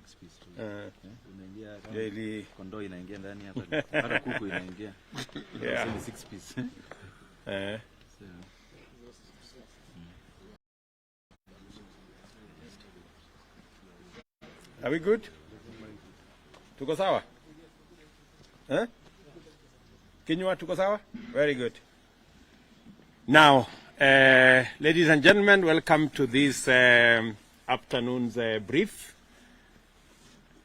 6 piece tu. Unaingia daily kondoo inaingia ndani hata kuku inaingia. Yeah. 6 piece. Are we good? Tuko sawa? Kinywa tuko sawa? Very good. Now, ladies and gentlemen, welcome to this afternoon's brief.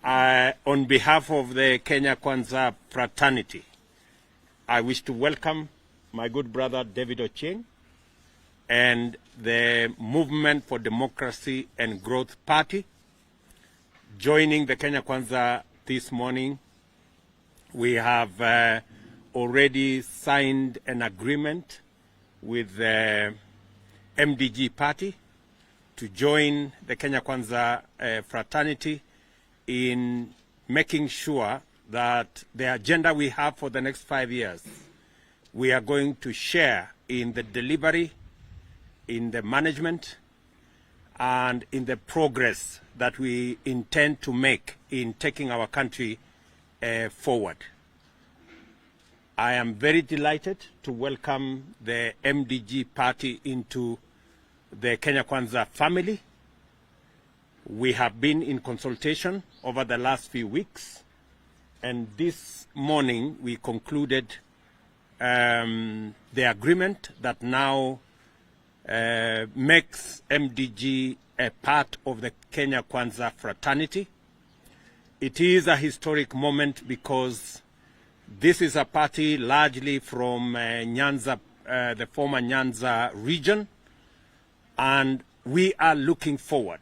On behalf of the Kenya Kwanza fraternity, I wish to welcome my good brother David Ochieng and the Movement for Democracy and Growth Party. Joining the Kenya Kwanza this morning, we have already signed an agreement with the MDG party to join the Kenya Kwanza fraternity in making sure that the agenda we have for the next 5 years, we are going to share in the delivery, in the management, and in the progress that we intend to make in taking our country forward. I am very delighted to welcome the MDG party into the Kenya Kwanza family. We have been in consultation over the last few weeks, and this morning we concluded the agreement that now makes MDG a part of the Kenya Kwanza fraternity. It is a historic moment because this is a party largely from Nyanza, the former Nyanza region, and we are looking forward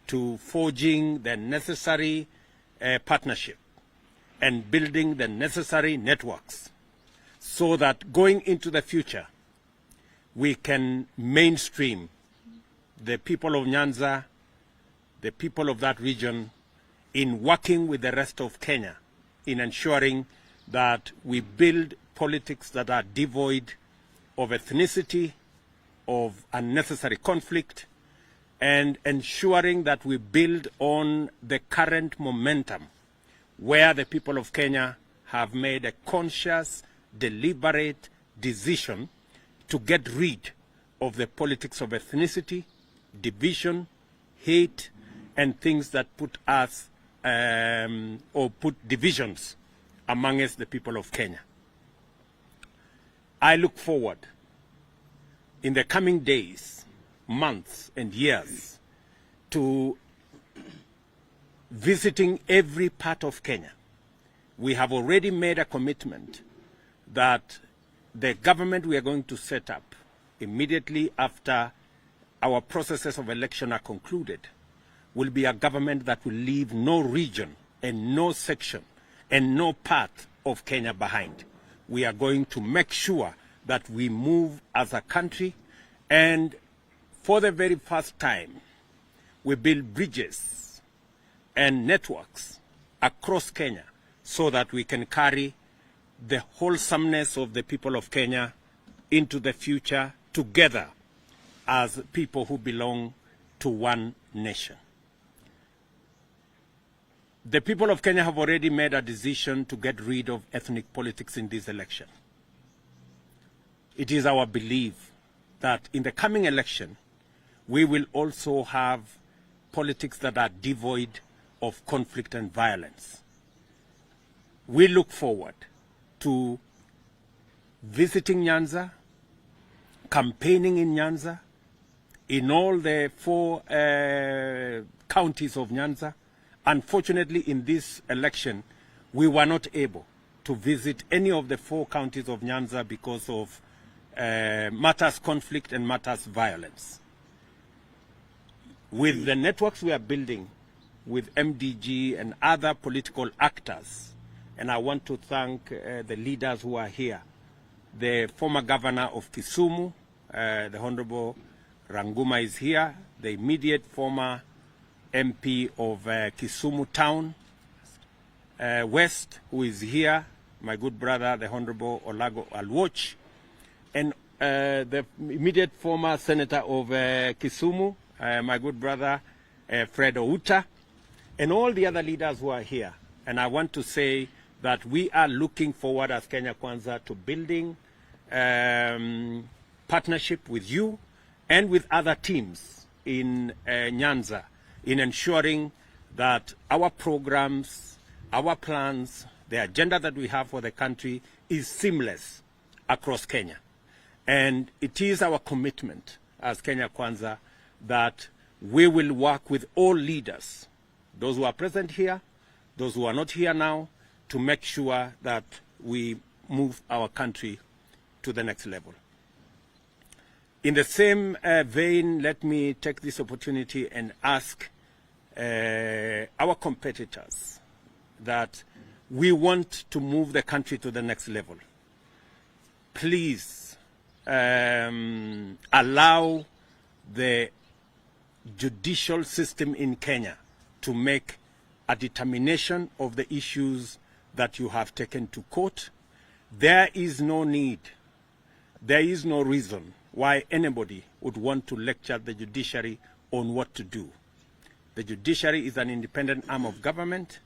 to forging the necessary partnership and building the necessary networks so that going into the future, we can mainstream the people of Nyanza, the people of that region, in working with the rest of Kenya in ensuring that we build politics that are devoid of ethnicity, of unnecessary conflict, and ensuring that we build on the current momentum where the people of Kenya have made a conscious, deliberate decision to get rid of the politics of ethnicity, division, hate, and things that put us or put divisions amongst the people of Kenya. I look forward in the coming days, months, and years to visiting every part of Kenya. We have already made a commitment that the government we are going to set up immediately after our processes of election are concluded will be a government that will leave no region and no section and no part of Kenya behind. We are going to make sure that we move as a country, and for the very first time, we build bridges and networks across Kenya so that we can carry the wholesomeness of the people of Kenya into the future together as people who belong to one nation. The people of Kenya have already made a decision to get rid of ethnic politics in this election. It is our belief that in the coming election, we will also have politics that are devoid of conflict and violence. We look forward to visiting Nyanza, campaigning in Nyanza, in all the 4 counties of Nyanza. Unfortunately, in this election, we were not able to visit any of the 4 counties of Nyanza because of matters conflict and matters violence. With the networks we are building with MDG and other political actors, and I want to thank the leaders who are here, the former governor of Kisumu, the Honorable Ranguma is here, the immediate former MP of Kisumu Town West, who is here, my good brother, the Honorable Olago Alwoch, and the immediate former senator of Kisumu, my good brother Fred Outa, and all the other leaders who are here. And I want to say that we are looking forward as Kenya Kwanza to building partnership with you and with other teams in Nyanza in ensuring that our programs, our plans, the agenda that we have for the country is seamless across Kenya. And it is our commitment as Kenya Kwanza that we will work with all leaders, those who are present here, those who are not here now, to make sure that we move our country to the next level. In the same vein, let me take this opportunity and ask our competitors that we want to move the country to the next level. Please allow the judicial system in Kenya to make a determination of the issues that you have taken to court. There is no need, there is no reason why anybody would want to lecture the judiciary on what to do. The judiciary is an independent arm of government.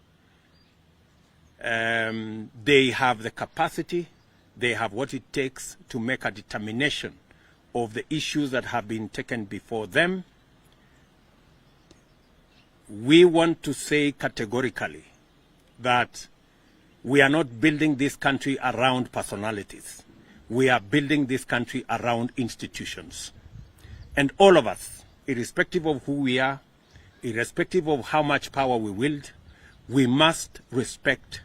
They have the capacity, they have what it takes to make a determination of the issues that have been taken before them. We want to say categorically that we are not building this country around personalities. We are building this country around institutions. And all of us, irrespective of who we are, irrespective of how much power we wield, we must respect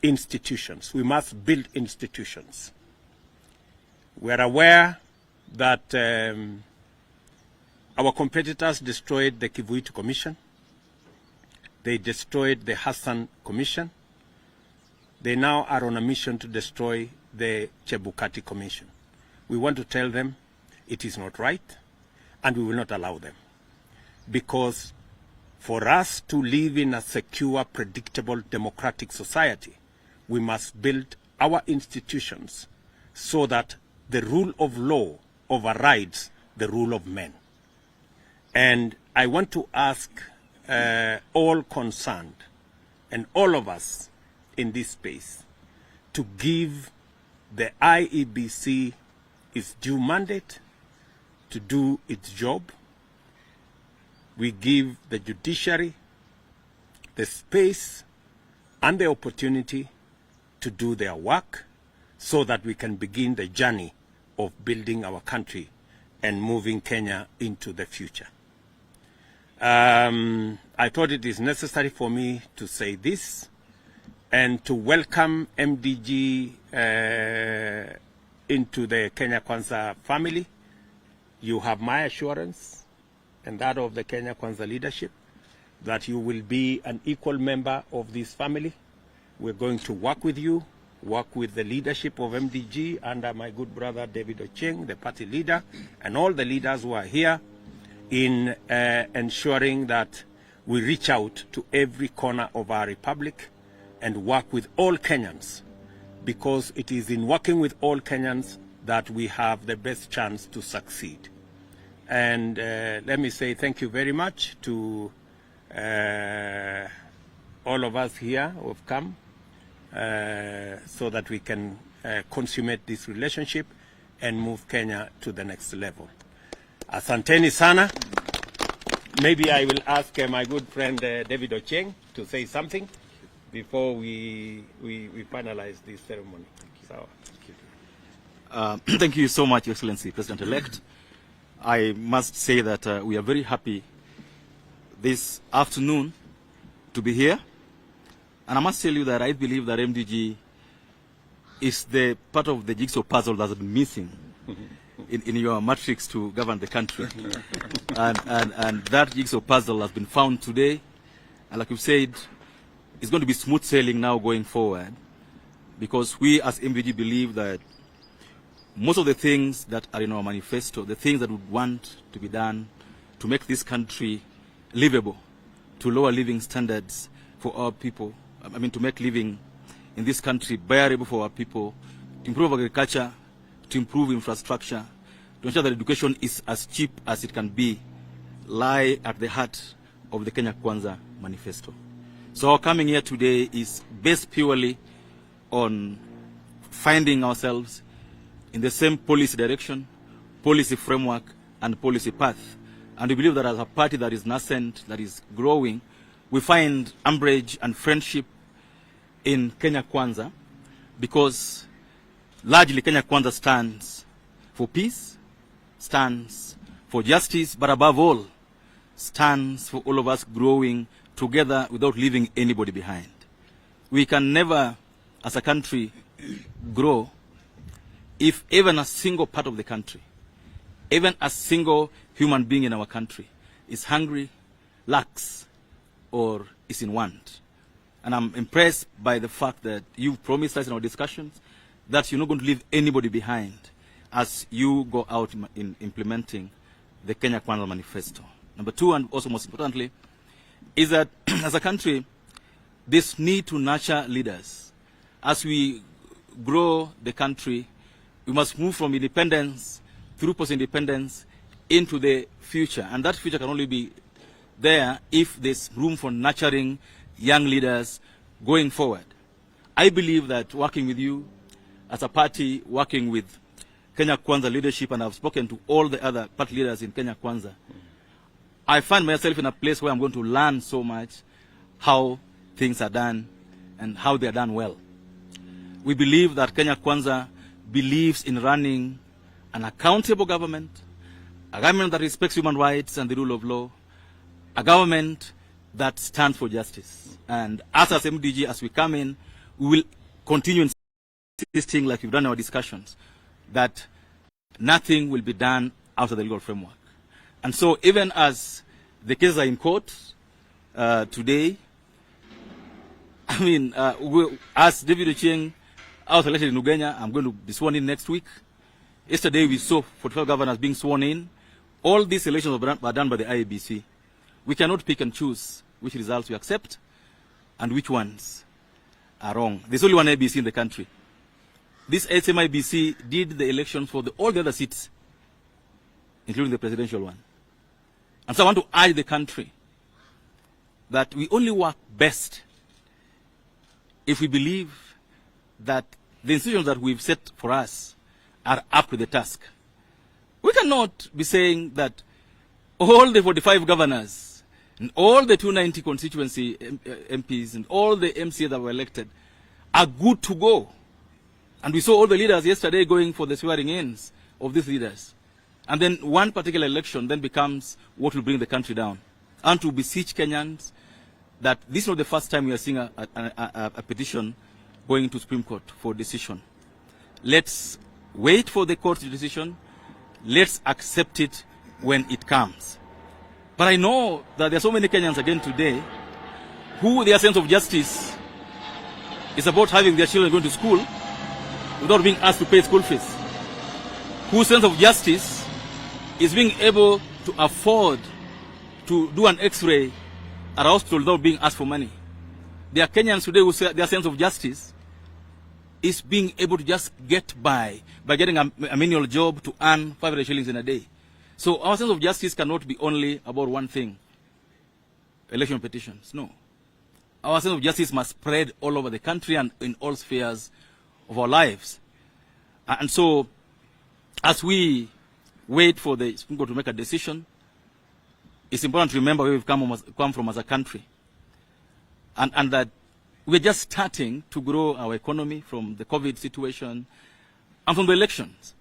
institutions. We must build institutions. We are aware that our competitors destroyed the Kivuitu Commission. They destroyed the Hassan Commission. They now are on a mission to destroy the Chebukati Commission. We want to tell them it is not right, and we will not allow them. Because for us to live in a secure, predictable, democratic society, we must build our institutions so that the rule of law overrides the rule of men. And I want to ask all concerned and all of us in this space to give the IEBC its due mandate to do its job. We give the judiciary the space and the opportunity to do their work so that we can begin the journey of building our country and moving Kenya into the future. I thought it is necessary for me to say this and to welcome MDG into the Kenya Kwanza family. You have my assurance and that of the Kenya Kwanza leadership that you will be an equal member of this family. We're going to work with you, work with the leadership of MDG under my good brother David Ocheng, the party leader, and all the leaders who are here in ensuring that we reach out to every corner of our republic and work with all Kenyans, because it is in working with all Kenyans that we have the best chance to succeed. And let me say thank you very much to all of us here who have come so that we can consummate this relationship and move Kenya to the next level. Asanteni sana. Maybe I will ask my good friend David Ocheng to say something before we finalize this ceremony. So. Thank you so much, Your Excellency, President-elect. I must say that we are very happy this afternoon to be here. And I must tell you that I believe that MDG is the part of the jigsaw puzzle that's been missing in your matrix to govern the country. and that jigsaw puzzle has been found today. And like you said, it's going to be smooth sailing now going forward, because we as MDG believe that most of the things that are in our manifesto, the things that we want to be done to make this country livable, to lower living standards for our people, I mean to make living in this country bearable for our people, to improve agriculture, to improve infrastructure, to ensure that education is as cheap as it can be, lie at the heart of the Kenya Kwanza manifesto. So our coming here today is based purely on finding ourselves in the same policy direction, policy framework, and policy path. And we believe that as a party that is nascent, that is growing, we find umbrage and friendship in Kenya Kwanza, because largely Kenya Kwanza stands for peace, stands for justice, but above all, stands for all of us growing together without leaving anybody behind. We can never, as a country, grow if even a single part of the country, even a single human being in our country is hungry, lacks, or is in want. And I'm impressed by the fact that you've promised us in our discussions that you're not going to leave anybody behind as you go out in implementing the Kenya Kwanza manifesto. Number two, and also most importantly, is that as a country, this need to nurture leaders. As we grow the country, we must move from independence through post-independence into the future. And that future can only be there if there's room for nurturing young leaders going forward. I believe that working with you as a party, working with Kenya Kwanza leadership, and I've spoken to all the other party leaders in Kenya Kwanza, I find myself in a place where I'm going to learn so much how things are done and how they are done well. We believe that Kenya Kwanza believes in running an accountable government, a government that respects human rights and the rule of law, a government that stands for justice. And us as MDG, as we come in, we will continue insisting, like we've done in our discussions, that nothing will be done out of the legal framework. And so even as the cases are in court today, I mean, as David Ochieng, I was elected in Uganda. I'm going to be sworn in next week. Yesterday we saw 45 governors being sworn in. All these elections were done by the IEBC. We cannot pick and choose which results we accept and which ones are wrong. There's only one IEBC in the country. This same IEBC did the elections for all the other seats, including the presidential one. And so I want to urge the country that we only work best if we believe that the institutions that we've set for us are up to the task. We cannot be saying that all the 45 governors and all the 290 constituency MPs and all the MCAs that were elected are good to go. And we saw all the leaders yesterday going for the swearing-ins of these leaders. And then one particular election then becomes what will bring the country down. And to beseech Kenyans that this is not the first time we are seeing a petition going to Supreme Court for decision. Let's wait for the court's decision. Let's accept it when it comes. But I know that there are so many Kenyans again today who their sense of justice is about having their children going to school without being asked to pay school fees. Whose sense of justice is being able to afford to do an x-ray at a hospital without being asked for money. There are Kenyans today who say their sense of justice is being able to just get by getting a menial job to earn 500 shillings in a day. So our sense of justice cannot be only about one thing, election petitions. No. Our sense of justice must spread all over the country and in all spheres of our lives. And so, as we wait for the Supreme Court to make a decision, it's important to remember where we've come from as a country. And that we're just starting to grow our economy from the COVID situation and from the elections.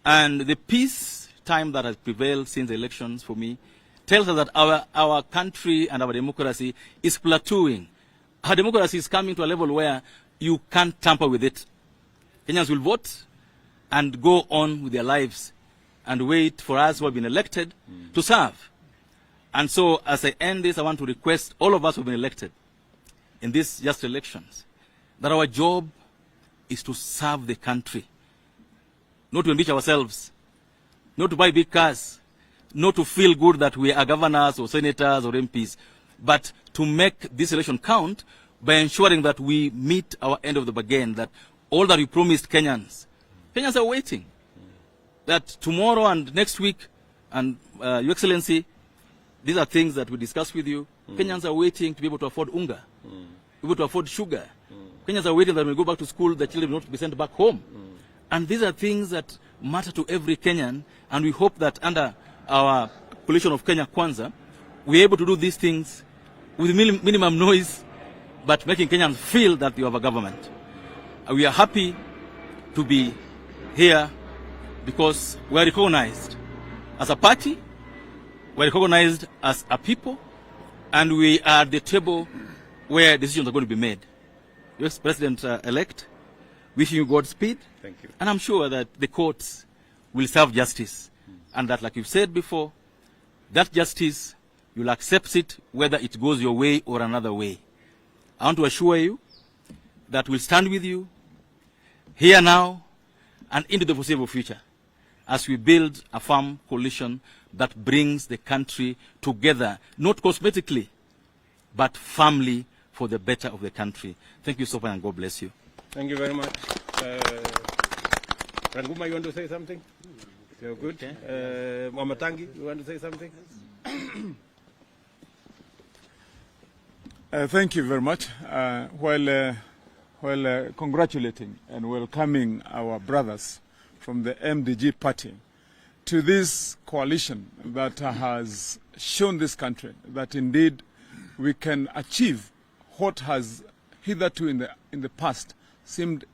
And the peace time that has prevailed since the elections, for me, tells us that our country and our democracy is plateauing. Our democracy is coming to a level where you can't tamper with it. Kenyans will vote and go on with their lives and wait for us who have been elected to serve. And so, as I end this, I want to request all of us who have been elected in these just elections that our job is to serve the country, not to enrich ourselves, not to buy big cars, not to feel good that we are governors or senators or MPs, but to make this election count by ensuring that we meet our end of the bargain, that all that we promised Kenyans are waiting. That tomorrow and next week, and Your Excellency, These are things that we discuss with you. Kenyans are waiting to be able to afford unga, able to afford sugar. Kenyans are waiting that when we go back to school, the children will not be sent back home. And these are things that matter to every Kenyan, and we hope that under our coalition of Kenya Kwanza, we're able to do these things with minimum noise, but making Kenyans feel that you have a government. We are happy to be here because we are recognized as a party, we are recognized as a people, and we are at the table where decisions are going to be made. Your President-elect, wishing you Godspeed. Thank you. And I'm sure that the courts will serve justice. And that, like you've said before, that justice, you'll accept it whether it goes your way or another way. I want to assure you that we'll stand with you here now and into the foreseeable future as we build a firm coalition that brings the country together, not cosmetically, but firmly for the better of the country. Thank you so much, and God bless you. Thank you very much. Ranguma, you want to say something? You're good. Okay. Mwamatangi, you want to say something? Thank you very much. While congratulating and welcoming our brothers from the MDG party to this coalition that has shown this country that indeed we can achieve what has hitherto in the past seemed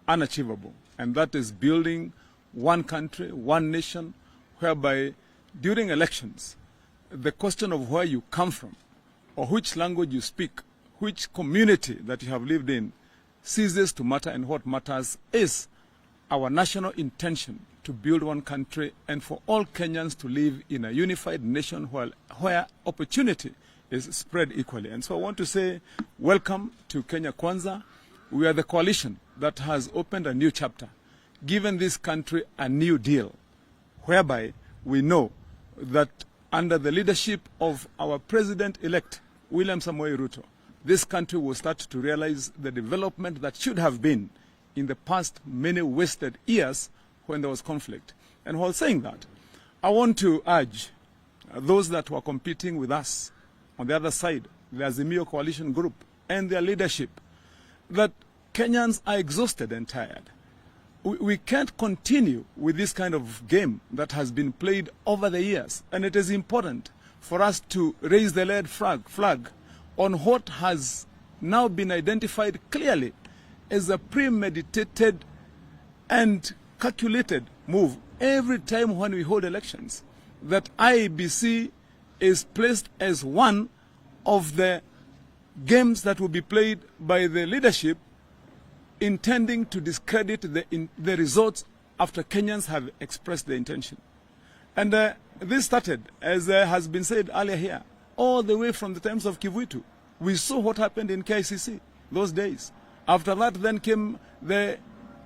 unachievable, and that is building one country, one nation, whereby during elections, the question of where you come from or which language you speak, which community that you have lived in, ceases to matter, and what matters is our national intention to build one country and for all Kenyans to live in a unified nation where opportunity is spread equally. And so I want to say welcome to Kenya Kwanza. We are the coalition that has opened a new chapter, given this country a new deal, whereby we know that under the leadership of our president-elect, William Samoei Ruto, this country will start to realize the development that should have been in the past many wasted years when there was conflict. And while saying that, I want to urge those that were competing with us on the other side, the Azimio coalition group and their leadership, that Kenyans are exhausted and tired. We can't continue with this kind of game that has been played over the years. And it is important for us to raise the red flag on what has now been identified clearly as a premeditated and calculated move every time when we hold elections, that IEBC is placed as one of the games that will be played by the leadership intending to discredit the results after Kenyans have expressed their intention. And this started, as has been said earlier here, all the way from the times of Kivuitu. We saw what happened in KICC those days. After that then came the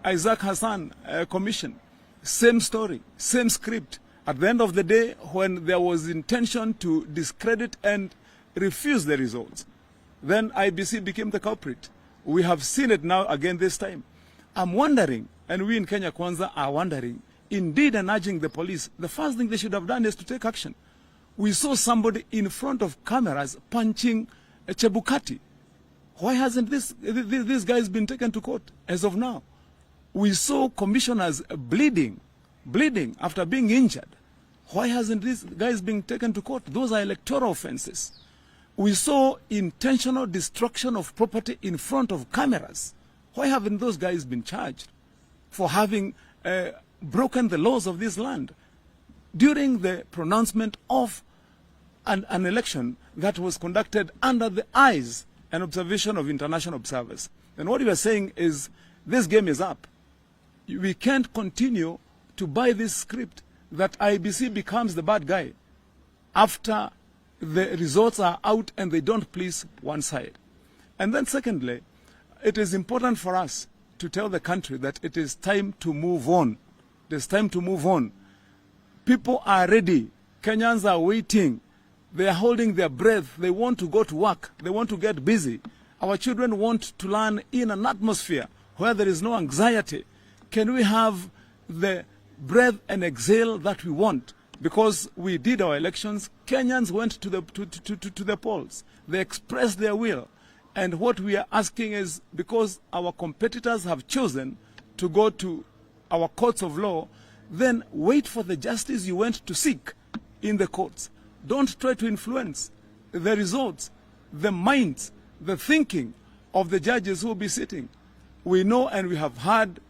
Isaac Hassan Commission. Same story, same script. At the end of the day, when there was intention to discredit and refuse the results, then IBC became the culprit. We have seen it now again this time. I'm wondering, and we in Kenya Kwanza are wondering, indeed and urging the police, the first thing they should have done is to take action. We saw somebody in front of cameras punching a Chebukati. Why hasn't this guy's been taken to court as of now? We saw commissioners bleeding after being injured. Why hasn't this guys been taken to court? Those are electoral offenses. We saw intentional destruction of property in front of cameras. Why haven't those guys been charged for having broken the laws of this land during the pronouncement of an election that was conducted under the eyes and observation of international observers? And what you are saying is this game is up. We can't continue to buy this script that IBC becomes the bad guy after the results are out and they don't please one side. And then secondly, it is important for us to tell the country that it is time to move on. It is time to move on. People are ready. Kenyans are waiting. They are holding their breath. They want to go to work. They want to get busy. Our children want to learn in an atmosphere where there is no anxiety. Can we have the breath and exhale that we want because we did our elections, Kenyans went to the polls. They expressed their will. And what we are asking is, because our competitors have chosen to go to our courts of law, then wait for the justice you went to seek in the courts. Don't try to influence the results, the minds, the thinking of the judges who will be sitting. We know and we have had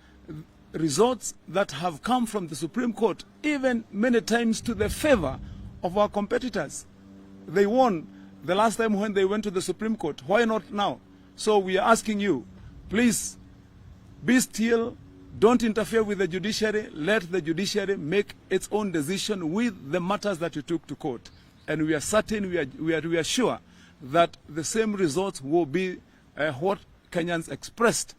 results that have come from the Supreme Court, even many times to the favor of our competitors. They won the last time when they went to the Supreme Court. Why not now? So we are asking you, please be still. Don't interfere with the judiciary. Let the judiciary make its own decision with the matters that you took to court. And we are certain, we are sure that the same results will be what Kenyans expressed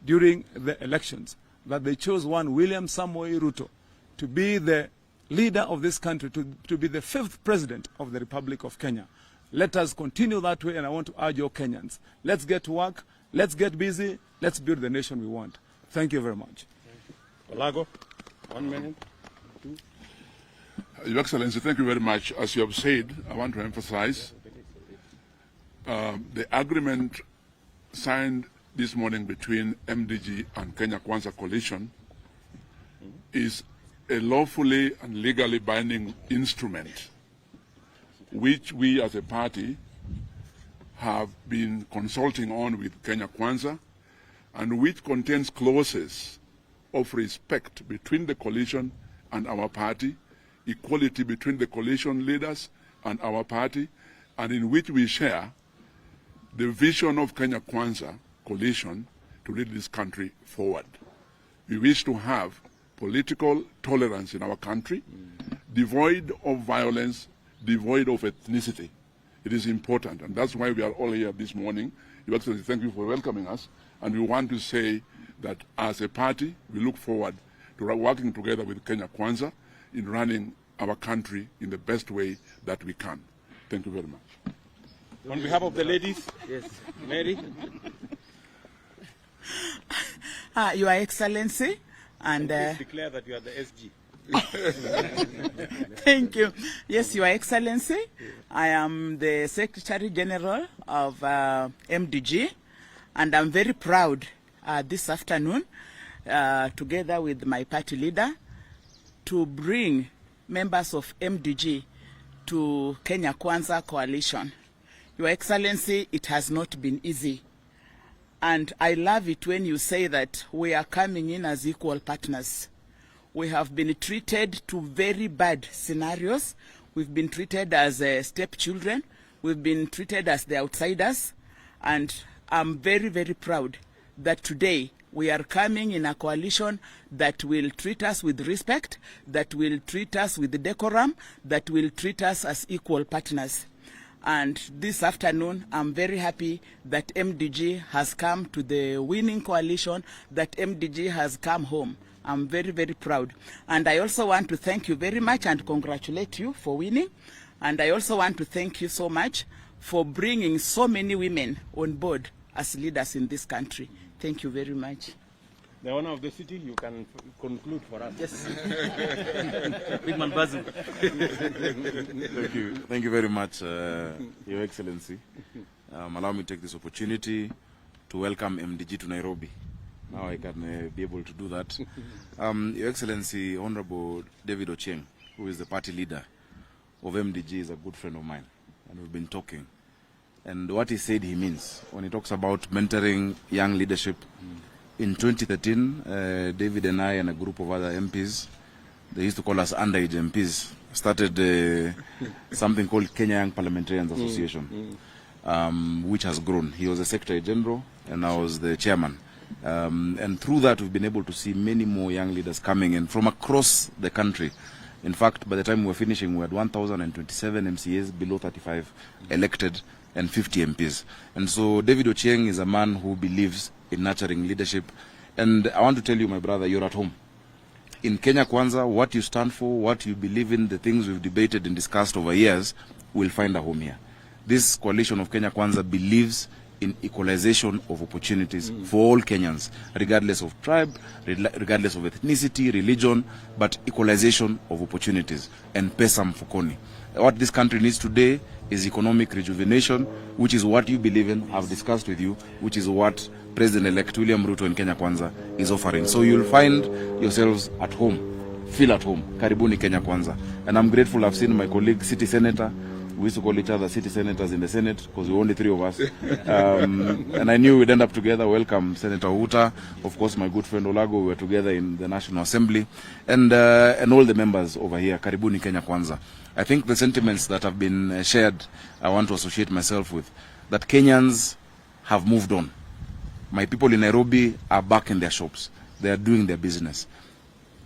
during the elections, that they chose one William Samoei Ruto to be the leader of this country, to be the 5th president of the Republic of Kenya. Let us continue that way, and I want to urge all Kenyans. Let's get to work, let's get busy, let's build the nation we want. Thank you very much. Olago, 1 minute. Your Excellency, thank you very much. As you have said, I want to emphasize the agreement signed this morning between MDG and Kenya Kwanza coalition is a lawfully and legally binding instrument which we as a party have been consulting on with Kenya Kwanza, and which contains clauses of respect between the coalition and our party, equality between the coalition leaders and our party, and in which we share the vision of Kenya Kwanza coalition to lead this country forward. We wish to have political tolerance in our country, devoid of violence, devoid of ethnicity. It is important, and that's why we are all here this morning. Your Excellency, thank you for welcoming us, and we want to say that as a party, we look forward to working together with Kenya Kwanza in running our country in the best way that we can. Thank you very much. On behalf of the ladies, yes, Mary. Your Excellency, and please declare that you are the SG. Thank you. Yes, Your Excellency, I am the Secretary General of MDG, and I'm very proud this afternoon, together with my party leader, to bring members of MDG to Kenya Kwanza coalition. Your Excellency, it has not been easy. And I love it when you say that we are coming in as equal partners. We have been treated to very bad scenarios. We've been treated as stepchildren. We've been treated as the outsiders. And I'm very, very proud that today we are coming in a coalition that will treat us with respect, that will treat us with decorum, that will treat us as equal partners. And this afternoon, I'm very happy that MDG has come to the winning coalition, that MDG has come home. I'm very, very proud. And I also want to thank you very much and congratulate you for winning. And I also want to thank you so much for bringing so many women on board as leaders in this country. Thank you very much. The owner of the city, you can conclude for us. Yes. Big man buzzing. Thank you. Thank you very much, Your Excellency. Allow me to take this opportunity to welcome MDG to Nairobi. Now I can be able to do that. Your Excellency, Honorable David Ochieng, who is the party leader of MDG, is a good friend of mine, and we've been talking. And what he said he means when he talks about mentoring young leadership. In 2013, David and I and a group of other MPs, they used to call us underage MPs, started something called Kenya Young Parliamentarians Association, which has grown. He was the Secretary General and I was the chairman. And through that, we've been able to see many more young leaders coming in from across the country. In fact, by the time we were finishing, we had 1,027 MCAs, below 35 elected, and 50 MPs. And so David Ochieng is a man who believes in nurturing leadership. And I want to tell you, my brother, you're at home. In Kenya Kwanza, what you stand for, what you believe in, the things we've debated and discussed over years, will find a home here. This coalition of Kenya Kwanza believes in equalization of opportunities for all Kenyans, regardless of tribe, regardless of ethnicity, religion, but equalization of opportunities and pesa mfukoni. What this country needs today is economic rejuvenation, which is what you believe in, I've discussed with you, which is what President-elect William Ruto and Kenya Kwanza is offering. So you'll find yourselves at home. Feel at home. Karibuni Kenya Kwanza. And I'm grateful I've seen my colleague, City Senator. We used to call each other City Senators in the Senate because we were only 3 of us. And I knew we'd end up together. Welcome, Senator Huta. Of course, my good friend Olago. We were together in the National Assembly. And all the members over here. Karibuni Kenya Kwanza. I think the sentiments that have been shared, I want to associate myself with. That Kenyans have moved on. My people in Nairobi are back in their shops. They are doing their business.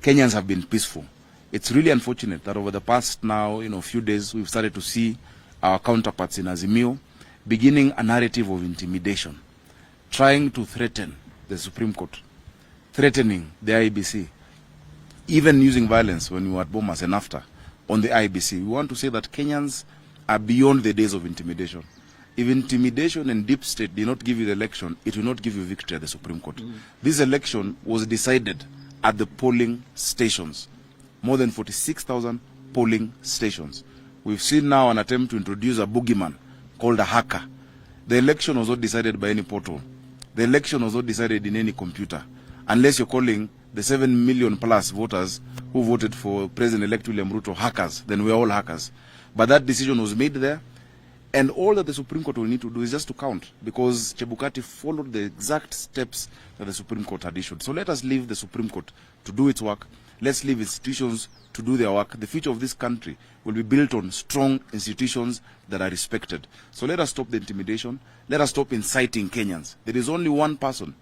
Kenyans have been peaceful. It's really unfortunate that over the past now, few days, we've started to see our counterparts in Azimio beginning a narrative of intimidation, trying to threaten the Supreme Court, threatening the IBC, even using violence when we were at Bomas and after on the IBC. We want to say that Kenyans are beyond the days of intimidation. If intimidation and deep state did not give you the election, it will not give you victory at the Supreme Court. This election was decided at the polling stations. More than 46,000 polling stations. We've seen now an attempt to introduce a boogeyman called a hacker. The election was not decided by any portal. The election was not decided in any computer. Unless you're calling the 7 million plus voters who voted for President-elect William Ruto hackers, then we're all hackers. But that decision was made there. And all that the Supreme Court will need to do is just to count, because Chebukati followed the exact steps that the Supreme Court had issued. So let us leave the Supreme Court to do its work. Let's leave institutions to do their work. The future of this country will be built on strong institutions that are respected. So let us stop the intimidation. Let us stop inciting Kenyans. There is only one person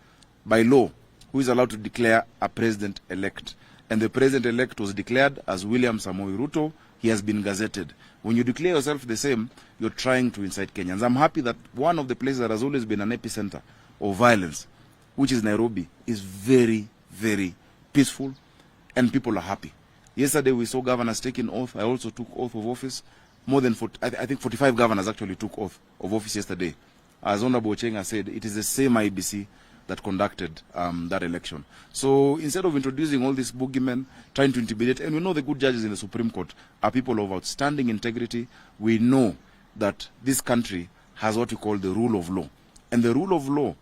by law who is allowed to declare a president-elect. And the president-elect was declared as William Samoei Ruto. He has been gazetted. When you declare yourself the same, you're trying to incite Kenyans. I'm happy that one of the places that has always been an epicenter of violence, which is Nairobi, is very, very peaceful, and people are happy. Yesterday we saw governors taking oath. I also took oath of office. More than 40, I think 45 governors actually took oath of office yesterday. As Honorable Ochenga said, it is the same IBC that conducted that election. So instead of introducing all these boogeymen, trying to intimidate, and we know the good judges in the Supreme Court are people of outstanding integrity, we know that this country has what we call the rule of law. And the rule of law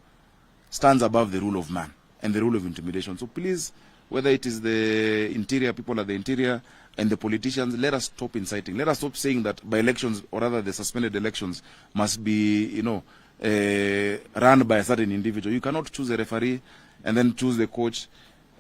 stands above the rule of man and the rule of intimidation. So please, whether it is the interior, people at the interior, and the politicians, let us stop inciting. Let us stop saying that by elections, or rather the suspended elections, must be, run by a certain individual. You cannot choose a referee and then choose the coach.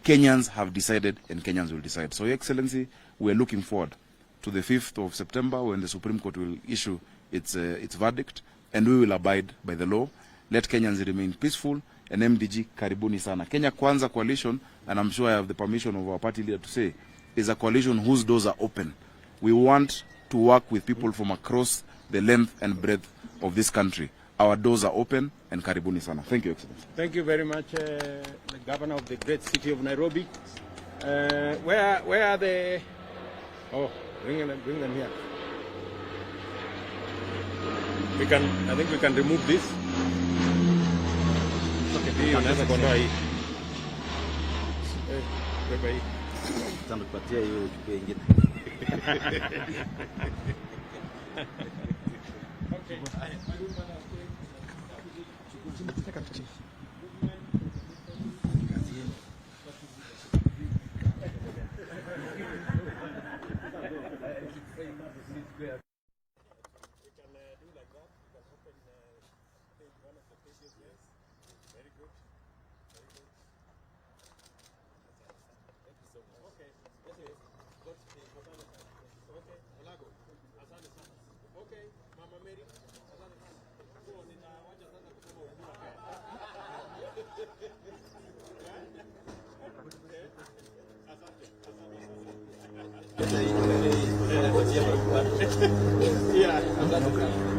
Kenyans have decided, and Kenyans will decide. So, Your Excellency, we are looking forward to the 5th of September when the Supreme Court will issue its verdict, and we will abide by the law. Let Kenyans remain peaceful, and MDG, karibuni sana. Kenya Kwanza coalition, and I'm sure I have the permission of our party leader to say, is a coalition whose doors are open. We want to work with people from across the length and breadth of this country. Our doors are open, and karibuni sana. Thank you, Excellency. Thank you very much, the Governor of the great city of Nairobi. Where are the... Oh, bring them here. I think we can remove this. Okay, unaweza kuondoa hii. Beba hii. Tutampatia hiyo uchukue ingine. Okay. Yeah.